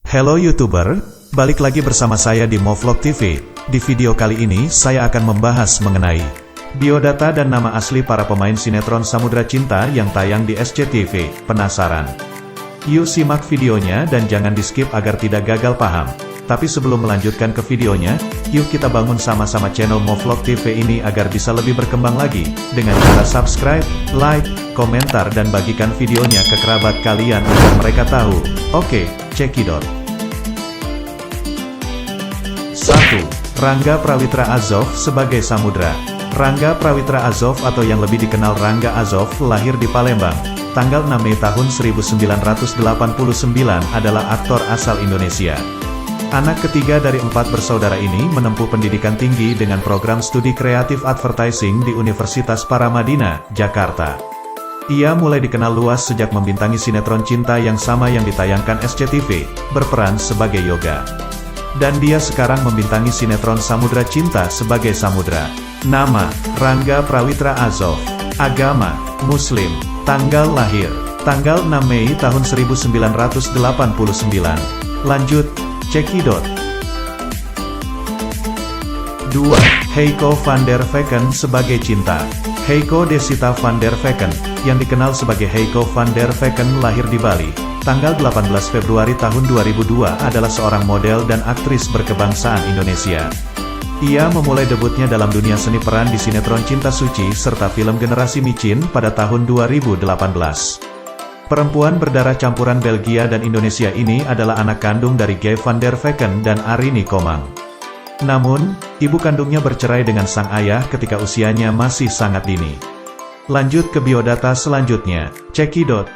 Hello YouTuber, balik lagi bersama saya di Movlog TV. Di video kali ini saya akan membahas mengenai biodata dan nama asli para pemain sinetron Samudra Cinta yang tayang di SCTV. Penasaran? Yuk simak videonya dan jangan di skip agar tidak gagal paham. Tapi sebelum melanjutkan ke videonya, yuk kita bangun sama-sama channel Movlog TV ini agar bisa lebih berkembang lagi, dengan cara subscribe, like, komentar dan bagikan videonya ke kerabat kalian agar mereka tahu. Oke, cekidot. 1. Rangga Prawitra Azov sebagai Samudra. Rangga Prawitra Azov atau yang lebih dikenal Rangga Azov lahir di Palembang, tanggal 6 Mei tahun 1989 adalah aktor asal Indonesia. Anak ketiga dari 4 bersaudara ini menempuh pendidikan tinggi dengan program studi kreatif advertising di Universitas Paramadina, Jakarta. Ia mulai dikenal luas sejak membintangi sinetron cinta yang sama yang ditayangkan SCTV, berperan sebagai Yoga. Dan dia sekarang membintangi sinetron Samudra Cinta sebagai Samudra. Nama, Rangga Prawitra Azov. Agama, Muslim. Tanggal lahir, tanggal 6 Mei tahun 1989. Lanjut, cekidot. 2. Heiko van der Vecken sebagai Cinta. Heiko Desita van der Vecken, yang dikenal sebagai Heiko van der Vecken lahir di Bali, tanggal 18 Februari tahun 2002 adalah seorang model dan aktris berkebangsaan Indonesia. Ia memulai debutnya dalam dunia seni peran di sinetron Cinta Suci serta film Generasi Micin pada tahun 2018. Perempuan berdarah campuran Belgia dan Indonesia ini adalah anak kandung dari Guy van der Vecken dan Arini Komang. Namun, ibu kandungnya bercerai dengan sang ayah ketika usianya masih sangat dini. Lanjut ke biodata selanjutnya, cekidot.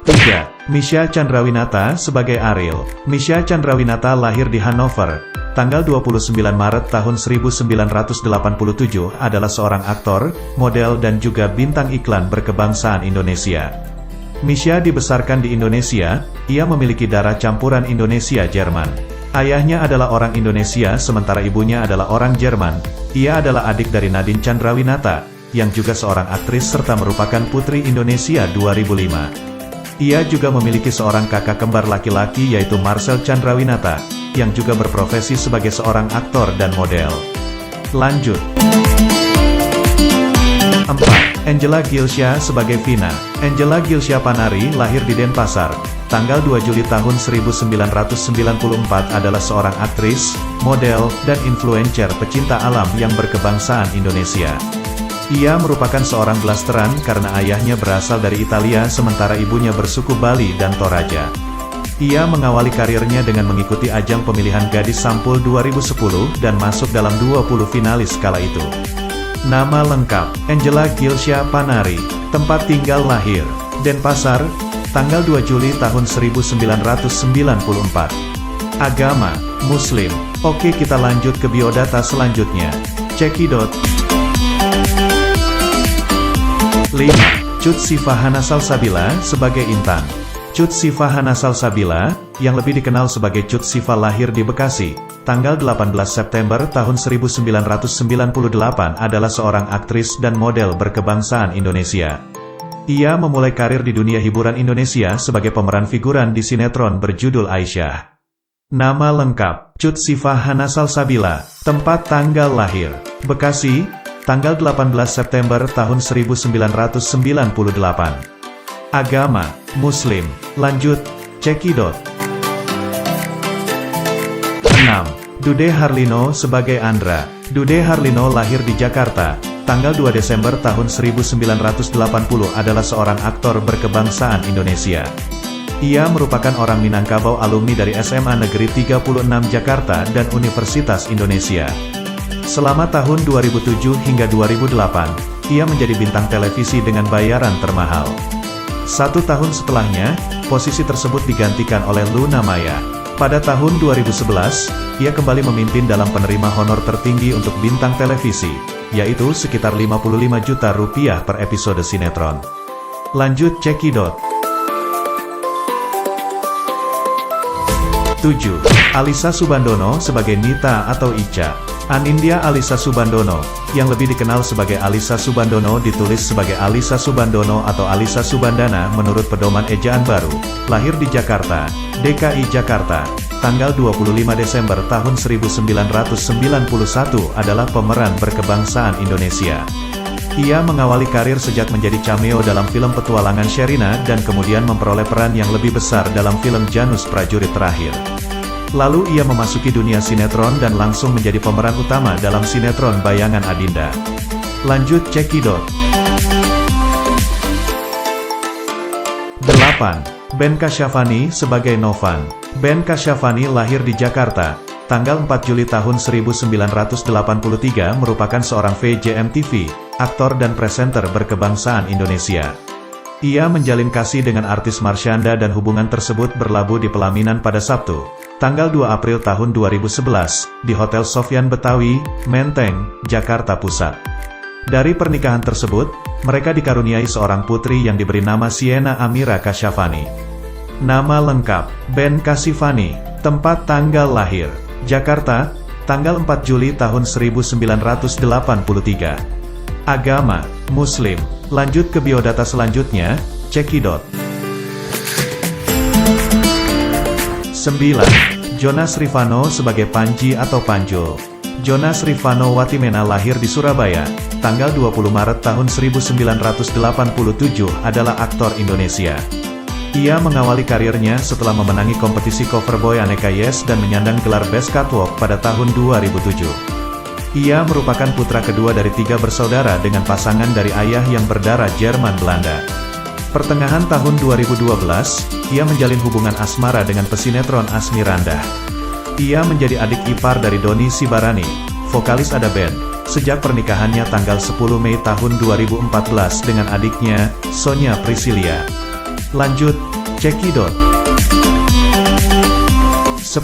3. Misha Chandrawinata sebagai Ariel. Misha Chandrawinata lahir di Hannover, tanggal 29 Maret tahun 1987 adalah seorang aktor, model dan juga bintang iklan berkebangsaan Indonesia. Misha dibesarkan di Indonesia, ia memiliki darah campuran Indonesia-Jerman. Ayahnya adalah orang Indonesia sementara ibunya adalah orang Jerman. Ia adalah adik dari Nadine Chandrawinata, yang juga seorang aktris serta merupakan Putri Indonesia 2005. Ia juga memiliki seorang kakak kembar laki-laki yaitu Marcel Chandrawinata, yang juga berprofesi sebagai seorang aktor dan model. Lanjut. 4. Angela Gilsya sebagai Vina. Angela Gilsya Panari lahir di Denpasar, tanggal 2 Juli tahun 1994 adalah seorang aktris, model, dan influencer pecinta alam yang berkebangsaan Indonesia. Ia merupakan seorang blasteran karena ayahnya berasal dari Italia sementara ibunya bersuku Bali dan Toraja. Ia mengawali karirnya dengan mengikuti ajang pemilihan gadis sampul 2010 dan masuk dalam 20 finalis kala itu. Nama lengkap, Angela Gilsya Panari. Tempat tinggal lahir, Denpasar, tanggal 2 Juli tahun 1994. Agama, Muslim. Oke, kita lanjut ke biodata selanjutnya. Cekidot. 5. Cut Sifahana Salsabila sebagai Intan. Cut Sifahana Salsabila, yang lebih dikenal sebagai Cut Sifa lahir di Bekasi, tanggal 18 September tahun 1998 adalah seorang aktris dan model berkebangsaan Indonesia. Ia memulai karir di dunia hiburan Indonesia sebagai pemeran figuran di sinetron berjudul Aisyah. Nama lengkap, Cut Sifahana Salsabila. Tempat tanggal lahir, Bekasi, tanggal 18 September tahun 1998. Agama, Muslim. Lanjut, cekidot. 6. Dude Harlino sebagai Andra. Dude Harlino lahir di Jakarta, tanggal 2 Desember tahun 1980 adalah seorang aktor berkebangsaan Indonesia. Ia merupakan orang Minangkabau alumni dari SMA Negeri 36 Jakarta dan Universitas Indonesia. Selama tahun 2007 hingga 2008, ia menjadi bintang televisi dengan bayaran termahal. 1 tahun setelahnya, posisi tersebut digantikan oleh Luna Maya. Pada tahun 2011, ia kembali memimpin dalam penerima honor tertinggi untuk bintang televisi, yaitu sekitar 55 juta rupiah per episode sinetron. Lanjut cekidot. 7. Alisa Subandono sebagai Nita atau Ica. Anindya Alisa Subandono, yang lebih dikenal sebagai Alisa Subandono ditulis sebagai Alisa Subandono atau Alisa Subandana menurut pedoman ejaan baru, lahir di Jakarta, DKI Jakarta, tanggal 25 Desember tahun 1991 adalah pemeran berkebangsaan Indonesia. Ia mengawali karir sejak menjadi cameo dalam film Petualangan Sherina dan kemudian memperoleh peran yang lebih besar dalam film Janus Prajurit Terakhir. Lalu ia memasuki dunia sinetron dan langsung menjadi pemeran utama dalam sinetron Bayangan Adinda. Lanjut cekidot. 8. Ben Kasyafani sebagai Novan. Ben Kasyafani lahir di Jakarta, tanggal 4 Juli tahun 1983 merupakan seorang VJ MTV, aktor dan presenter berkebangsaan Indonesia. Ia menjalin kasih dengan artis Marshanda dan hubungan tersebut berlabuh di pelaminan pada Sabtu, tanggal 2 April tahun 2011, di Hotel Sofyan Betawi, Menteng, Jakarta Pusat. Dari pernikahan tersebut, mereka dikaruniai seorang putri yang diberi nama Sienna Amira Kasyafani. Nama lengkap, Ben Kasyafani, tempat tanggal lahir, Jakarta, tanggal 4 Juli tahun 1983. Agama, Muslim. Lanjut ke biodata selanjutnya, cekidot. 9. Jonas Rifano sebagai Panji atau Panjo. Jonas Rifano Watimena lahir di Surabaya, tanggal 20 Maret tahun 1987 adalah aktor Indonesia. Ia mengawali karirnya setelah memenangi kompetisi cover boy Aneka Yes dan menyandang gelar Best Catwalk pada tahun 2007. Ia merupakan putra kedua dari 3 bersaudara dengan pasangan dari ayah yang berdarah Jerman Belanda. Pertengahan tahun 2012, ia menjalin hubungan asmara dengan pesinetron Asmirandah. Ia menjadi adik ipar dari Doni Sibarani, vokalis Ada Band, sejak pernikahannya tanggal 10 Mei tahun 2014 dengan adiknya, Sonia Priscilia. Lanjut, cekidot. 10.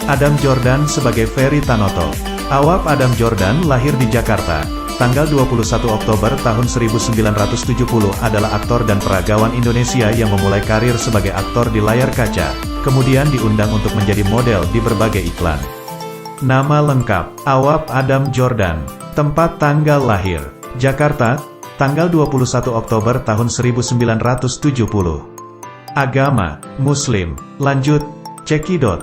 Adam Jordan sebagai Ferry Tanoto. Awap Adam Jordan lahir di Jakarta, tanggal 21 Oktober tahun 1970 adalah aktor dan peragawan Indonesia yang memulai karir sebagai aktor di layar kaca, kemudian diundang untuk menjadi model di berbagai iklan. Nama lengkap, Awap Adam Jordan, tempat tanggal lahir, Jakarta, tanggal 21 Oktober tahun 1970. Agama, Muslim. Lanjut, cekidot.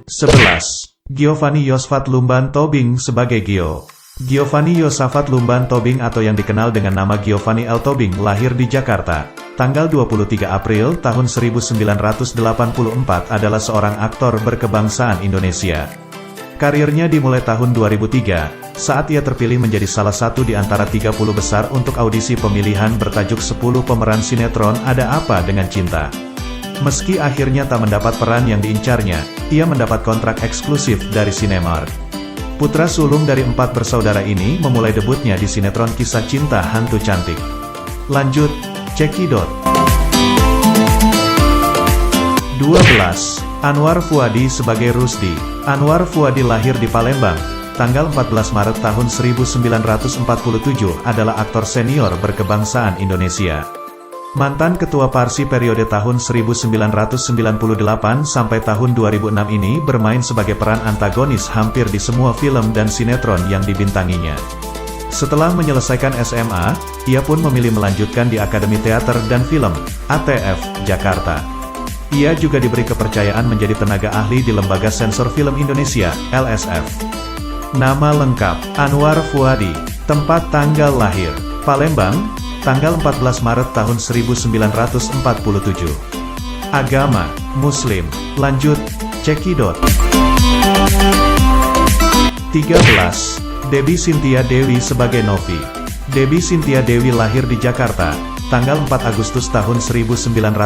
11. Giovanni Yosafat Lumban Tobing sebagai Gio. Giovanni Yosafat Lumban Tobing atau yang dikenal dengan nama Giovanni L. Tobing lahir di Jakarta, tanggal 23 April tahun 1984 adalah seorang aktor berkebangsaan Indonesia. Karirnya dimulai tahun 2003, saat ia terpilih menjadi salah satu di antara 30 besar untuk audisi pemilihan bertajuk 10 pemeran sinetron Ada Apa Dengan Cinta. Meski akhirnya tak mendapat peran yang diincarnya, ia mendapat kontrak eksklusif dari Cinemark. Putra sulung dari 4 bersaudara ini memulai debutnya di sinetron kisah cinta hantu cantik. Lanjut, cekidot. 12. Anwar Fuadi sebagai Rusdi. Anwar Fuadi lahir di Palembang, tanggal 14 Maret tahun 1947 adalah aktor senior berkebangsaan Indonesia. Mantan Ketua Parsi periode tahun 1998 sampai tahun 2006 ini bermain sebagai peran antagonis hampir di semua film dan sinetron yang dibintanginya. Setelah menyelesaikan SMA, ia pun memilih melanjutkan di Akademi Teater dan Film, ATF, Jakarta. Ia juga diberi kepercayaan menjadi tenaga ahli di Lembaga Sensor Film Indonesia, LSF. Nama lengkap, Anwar Fuadi, tempat tanggal lahir, Palembang, tanggal 14 Maret tahun 1947. Agama, Muslim. Lanjut, cekidot. 13. Debbie Cynthia Dewi sebagai Novi. Debbie Cynthia Dewi lahir di Jakarta, tanggal 4 Agustus tahun 1952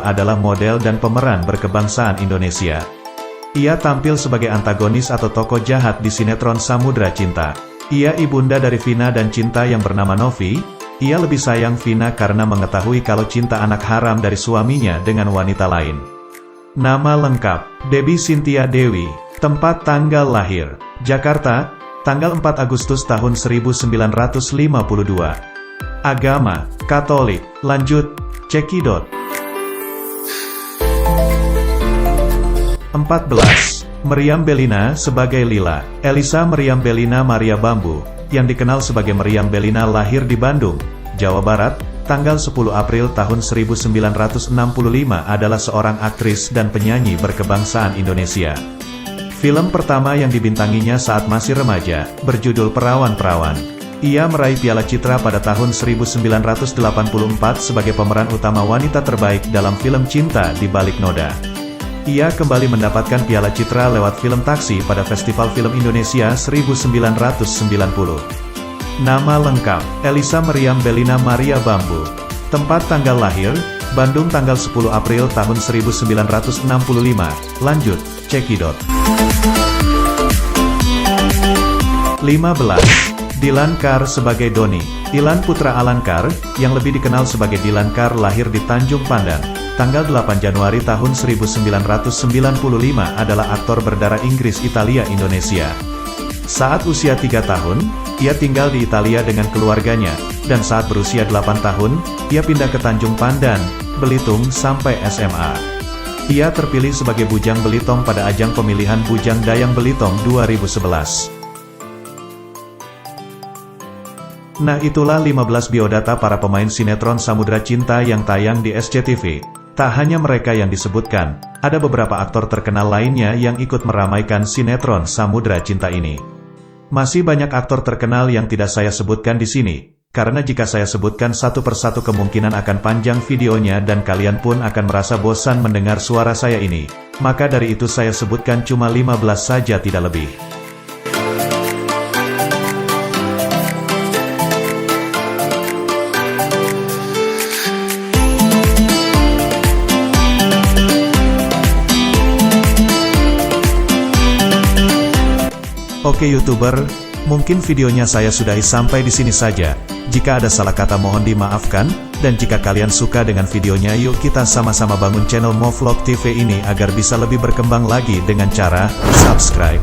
adalah model dan pemeran berkebangsaan Indonesia. Ia tampil sebagai antagonis atau tokoh jahat di sinetron Samudra Cinta. Ia ibunda dari Vina dan Cinta yang bernama Novi. Ia lebih sayang Vina karena mengetahui kalau Cinta anak haram dari suaminya dengan wanita lain. Nama lengkap, Debbie Cynthia Dewi, tempat tanggal lahir, Jakarta, tanggal 4 Agustus tahun 1952. Agama, Katolik. Lanjut, cekidot. 14. Meriam Bellina sebagai Lila. Elisa Meriam Bellina Maria Bambu, yang dikenal sebagai Meriam Bellina lahir di Bandung, Jawa Barat, tanggal 10 April tahun 1965 adalah seorang aktris dan penyanyi berkebangsaan Indonesia. Film pertama yang dibintanginya saat masih remaja, berjudul Perawan-Perawan. Ia meraih Piala Citra pada tahun 1984 sebagai pemeran utama wanita terbaik dalam film Cinta di Balik Noda. Ia kembali mendapatkan Piala Citra lewat film Taksi pada Festival Film Indonesia 1990. Nama lengkap, Elisa Meriam Bellina Maria Bambu. Tempat tanggal lahir, Bandung tanggal 10 April tahun 1965. Lanjut, cekidot. 15. Dilan Carr sebagai Doni. Dilan putra Alan Carr, yang lebih dikenal sebagai Dilan Carr lahir di Tanjung Pandan, tanggal 8 Januari tahun 1995 adalah aktor berdarah Inggris Italia Indonesia. Saat usia 3 tahun, ia tinggal di Italia dengan keluarganya, dan saat berusia 8 tahun, ia pindah ke Tanjung Pandan, Belitung sampai SMA. Ia terpilih sebagai Bujang Belitung pada ajang pemilihan Bujang Dayang Belitung 2011. Nah, itulah 15 biodata para pemain sinetron Samudra Cinta yang tayang di SCTV. Tak hanya mereka yang disebutkan, ada beberapa aktor terkenal lainnya yang ikut meramaikan sinetron Samudra Cinta ini. Masih banyak aktor terkenal yang tidak saya sebutkan di sini, karena jika saya sebutkan satu persatu kemungkinan akan panjang videonya dan kalian pun akan merasa bosan mendengar suara saya ini. Maka dari itu saya sebutkan cuma 15 saja, tidak lebih. Oke YouTuber, mungkin videonya saya sudahi sampai di sini saja. Jika ada salah kata mohon dimaafkan, dan jika kalian suka dengan videonya, yuk kita sama-sama bangun channel Movlog TV ini agar bisa lebih berkembang lagi dengan cara subscribe,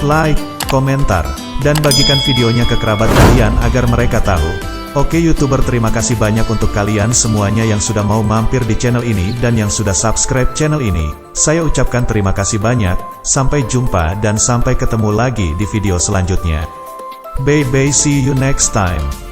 like, komentar, dan bagikan videonya ke kerabat kalian agar mereka tahu. Oke YouTuber, terima kasih banyak untuk kalian semuanya yang sudah mau mampir di channel ini dan yang sudah subscribe channel ini. Saya ucapkan terima kasih banyak, sampai jumpa dan sampai ketemu lagi di video selanjutnya. Bye bye, see you next time.